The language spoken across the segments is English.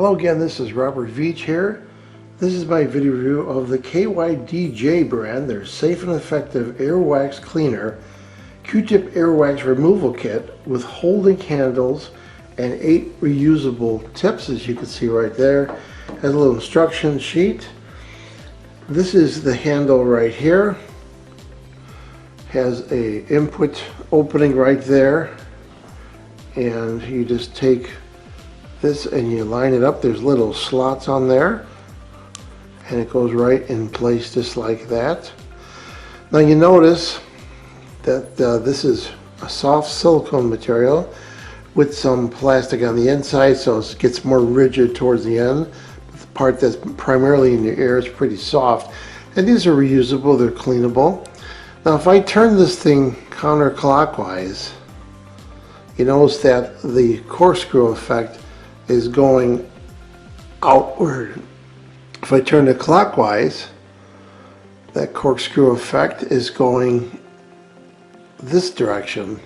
Hello again, this is Robert Veach here. This is my video review of the KYDJ brand, their safe and effective earwax cleaner, Q-tip earwax removal kit with holding handles and 8 reusable tips, as you can see right there. Has a little instruction sheet. This is the handle right here. Has a input opening right there, and you just take this and you line it up. There's little slots on there and it goes right in place just like that. Now you notice that this is a soft silicone material with some plastic on the inside, so it gets more rigid towards the end. The part that's primarily in your ear is pretty soft, and these are reusable, they're cleanable. Now if I turn this thing counterclockwise, you notice that the corkscrew effect is going outward. If I turn it clockwise, that corkscrew effect is going this direction,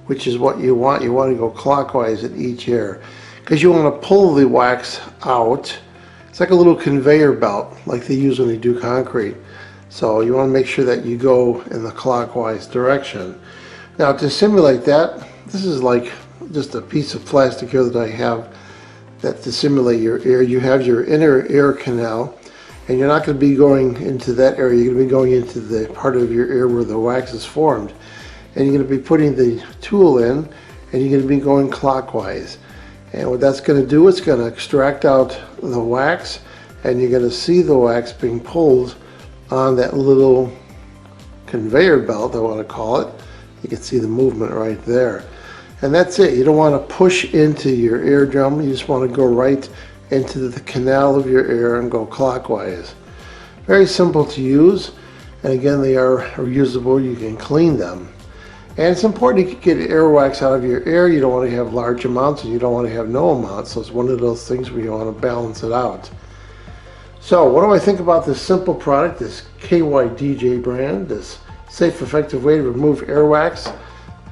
which is what you want. You want to go clockwise at each ear because you want to pull the wax out. It's like a little conveyor belt like they use when they do concrete. So you want to make sure that you go in the clockwise direction. Now to simulate that, this is like just a piece of plastic here that I have that to simulate your ear. You have your inner ear canal, and you're not going to be going into that area. You're going to be going into the part of your ear where the wax is formed, and you're going to be putting the tool in, and you're going to be going clockwise. And what that's going to do, it's going to extract out the wax, and you're going to see the wax being pulled on that little conveyor belt, I want to call it. You can see the movement right there. And that's it. You don't want to push into your eardrum. You just want to go right into the canal of your ear and go clockwise. Very simple to use. And again, they are reusable. You can clean them. And it's important to get earwax out of your ear. You don't want to have large amounts and you don't want to have no amounts. So it's one of those things where you want to balance it out. So what do I think about this simple product, this KYDJ brand, this safe, effective way to remove earwax?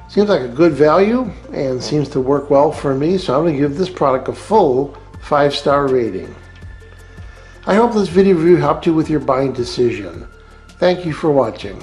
Seems like a good value and seems to work well for me, so I'm going to give this product a full 5-star rating. I hope this video review helped you with your buying decision. Thank you for watching.